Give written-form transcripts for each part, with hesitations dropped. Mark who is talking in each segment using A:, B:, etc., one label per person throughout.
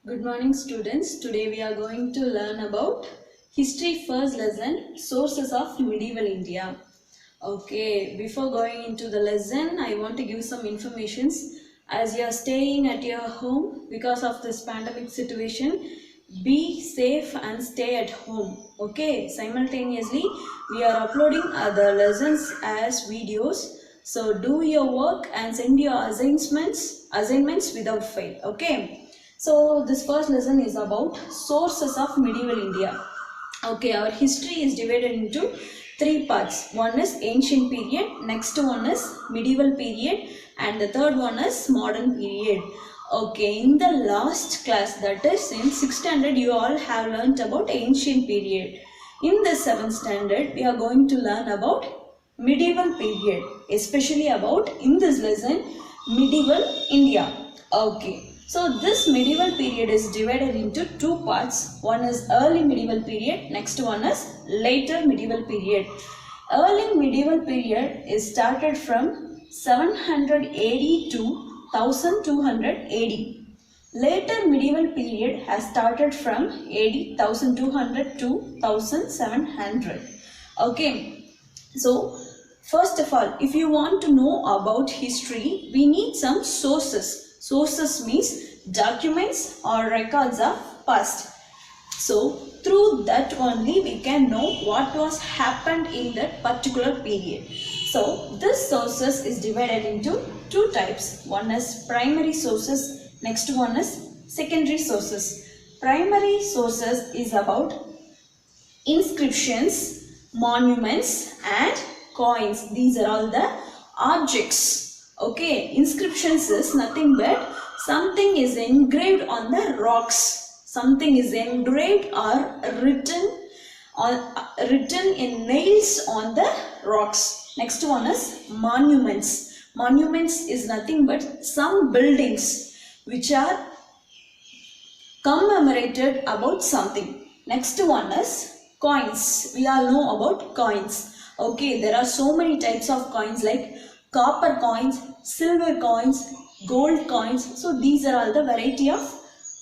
A: Good morning students. Today we are going to learn about history first lesson, sources of medieval India. Okay, before going into the lesson, I want to give some informations. As you are staying at your home because of this pandemic situation, be safe and stay at home. Okay, simultaneously we are uploading other lessons as videos. So do your work and send your assignments without fail. Okay. So this first lesson is about sources of medieval India. Okay, our history is divided into three parts. One is ancient period, next one is medieval period, and the third one is modern period. Okay, in the last class, that is in 6th standard, you all have learnt about ancient period. In the 7th standard, we are going to learn about medieval period, especially about, in this lesson, medieval India. Okay. So this medieval period is divided into two parts. One is early medieval period, next one is later medieval period. Early medieval period is started from 700 AD to 1200 AD. Later medieval period has started from AD 1200 to 1700. Okay. So first of all, if you want to know about history, we need some sources. Sources means documents or records of past. So through that only we can know what was happened in that particular period. So this sources is divided into two types. One is primary sources, next one is secondary sources. Primary sources is about inscriptions, monuments and coins. These are all the objects. Okay, inscriptions is nothing but something is engraved on the rocks. Something is engraved or written in nails on the rocks. Next one is monuments. Monuments is nothing but some buildings which are commemorated about something. Next one is coins. We all know about coins. Okay, there are so many types of coins like copper coins, silver coins, gold coins. So these are all the variety of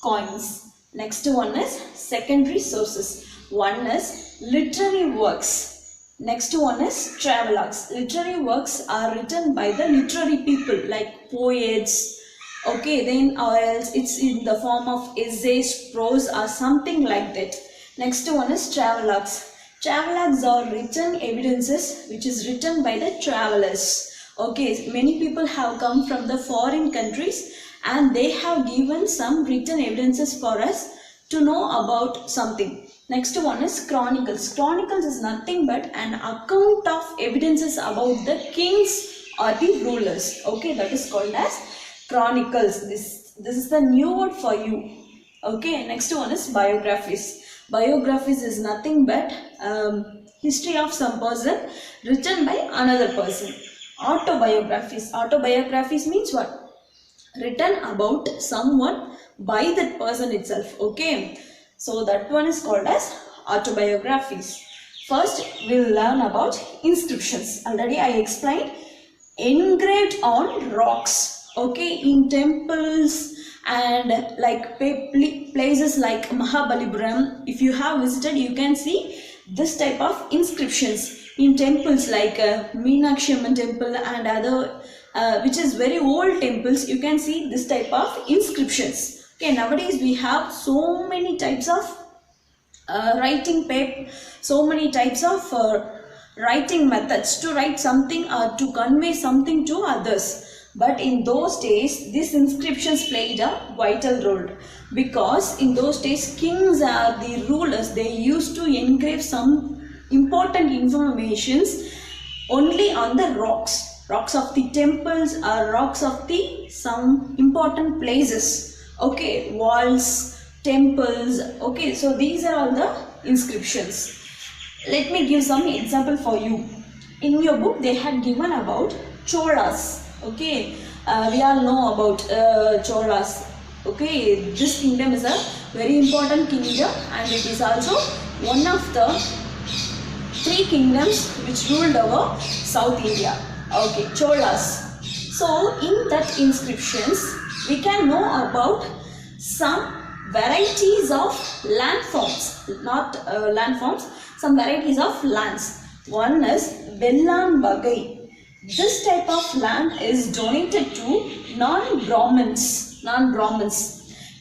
A: coins. Next one is secondary sources. One is literary works. Next one is travelogues. Literary works are written by the literary people like poets. Okay, then or else it's in the form of essays, prose or something like that. Next one is travelogues. Travelogues are written evidences which is written by the travelers. Okay, many people have come from the foreign countries and they have given some written evidences for us to know about something. Next one is chronicles. Chronicles is nothing but an account of evidences about the kings or the rulers. Okay, that is called as chronicles. This is the new word for you. Okay, next one is biographies. Biographies is nothing but history of some person written by another person. Autobiographies. Autobiographies means what? Written about someone by that person itself. Okay. So that one is called as autobiographies. First we'll learn about inscriptions. Already I explained. Engraved on rocks. Okay. In temples and like places like Mahabalipuram. If you have visited, you can see this type of inscriptions. In temples like Meenakshi Amman temple and other which is very old temples, you can see this type of inscriptions. Okay, nowadays we have so many types of writing paper, so many types of writing methods to write something or to convey something to others. But in those days, these inscriptions played a vital role because in those days, kings are the rulers. They used to engrave some important informations only on the rocks of the temples or rocks of the some important places. Okay, walls, temples. Okay, so these are all the inscriptions. Let me give some example for you. In your book they had given about Cholas. Okay, we all know about Cholas. Okay, this kingdom is a very important kingdom and it is also one of the three kingdoms which ruled over South India. Okay, Cholas. So in that inscriptions we can know about some varieties of landforms, not landforms, some varieties of lands. One is Vellan Vagai. This type of land is donated to non-Brahmins.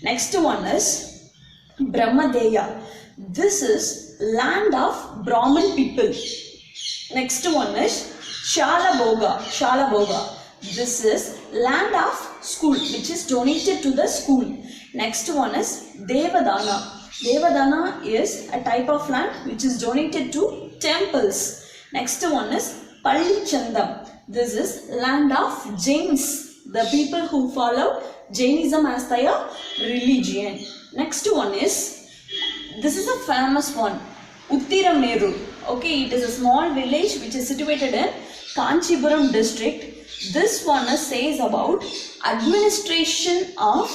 A: Next one is Brahmadeya. This is land of Brahmin people. Next one is Shalabhoga. This is land of school, which is donated to the school. Next one is Devadana. Devadana is a type of land which is donated to temples. Next one is Pallichandam. This is land of Jains, the people who follow Jainism as their religion. Next one is, this is a famous one, Uttirameru. Okay, it is a small village which is situated in Kanchipuram district. This one says about administration of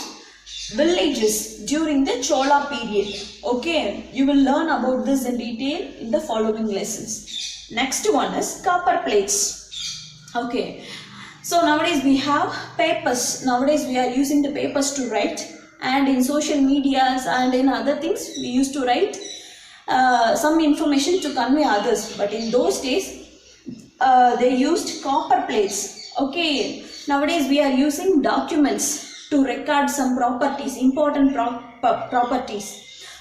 A: villages during the Chola period. Okay, you will learn about this in detail in the following lessons. Next one is copper plates. Okay, so nowadays we have papers. Nowadays we are using the papers to write, and in social medias and in other things we used to write some information to convey others. But in those days they used copper plates. Okay, nowadays we are using documents to record some properties, important properties.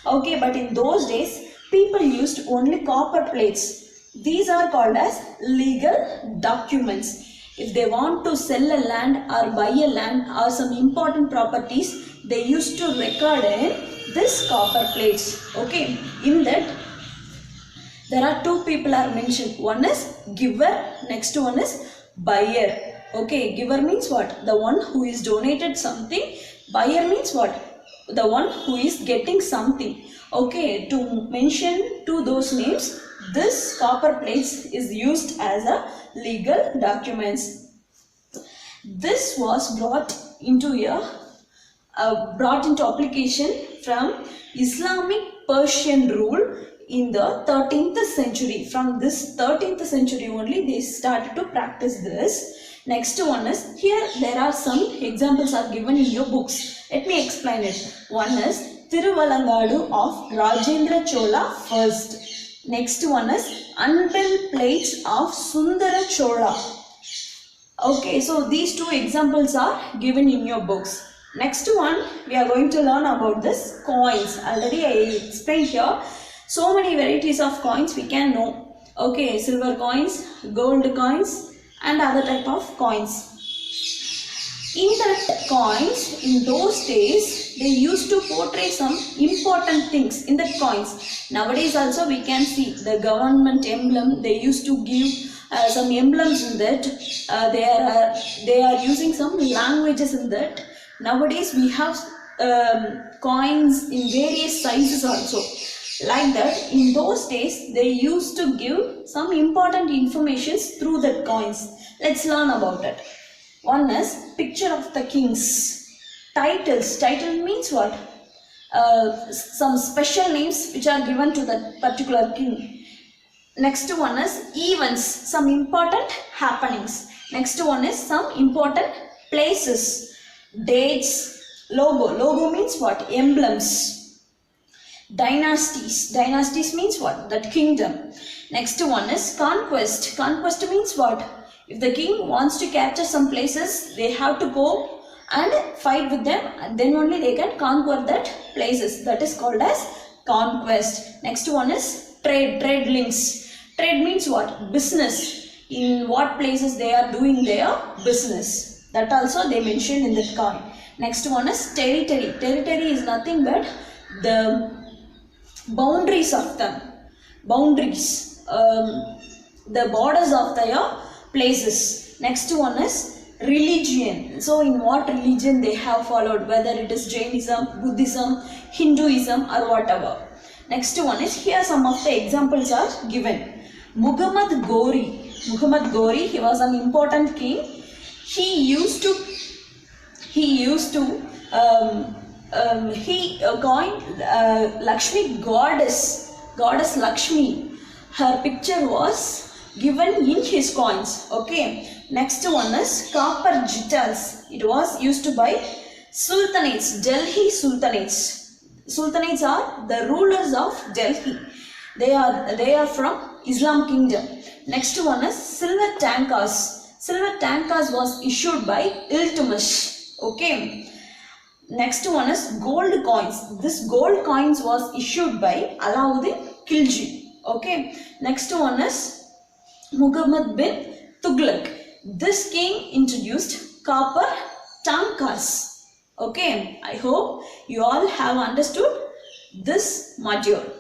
A: Okay, but in those days people used only copper plates. These are called as legal documents. If they want to sell a land or buy a land or some important properties, they used to record in this copper plates. Okay, in that there are two people are mentioned. One is giver, next one is buyer. Okay, giver means what? The one who is donated something. Buyer means what? The one who is getting something. Okay, to mention to those names, this copper plates is used as a legal documents. This was brought into application from Islamic Persian rule in the 13th century. From this 13th century only they started to practice this. Next one is, here there are some examples are given in your books. Let me explain it. One is Tiruvalangadu of Rajendra Chola first. Next one is unbuilt plates of Sundara Chola. Okay, so these two examples are given in your books. Next one, we are going to learn about this coins. Already I explained here. So many varieties of coins we can know. Okay, silver coins, gold coins, and other type of coins. In that coins, in those days, they used to portray some important things in the coins. Nowadays also we can see the government emblem. They used to give some emblems in that. They are using some languages in that. Nowadays we have coins in various sizes also. Like that, in those days they used to give some important information through the coins. Let's learn about it. One is picture of the kings. Titles. Title means what? Some special names which are given to that particular king. Next one is events, some important happenings. Next one is some important places. Dates. Logo means what? Emblems. Dynasties. Dynasties means what? That kingdom. Next one is conquest. Conquest means what? If the king wants to capture some places, they have to go and fight with them, and then only they can conquer that places. That is called as conquest. Next one is trade. Trade links. Trade means what? Business. In what places they are doing their business. That also they mentioned in that coin. Next one is territory. Territory is nothing but the boundaries of them. Boundaries. The borders of their places. Next one is religion. So in what religion they have followed, whether it is Jainism, Buddhism, Hinduism or whatever. Next one is, here some of the examples are given. Muhammad Ghori. Muhammad Ghori, he was an important king. He coined Lakshmi goddess Lakshmi. Her picture was given in his coins. Okay, next one is copper jittals. It was used by sultanates, Delhi sultanates. Sultanates are the rulers of Delhi. They are from Islam kingdom. Next one is silver tankas. Silver tankas was issued by Iltutmish. Okay. Next one is gold coins. This gold coins was issued by Alauddin Khilji. Okay. Next one is Muhammad bin Tughlaq. This king introduced copper tankas. Okay. I hope you all have understood this module.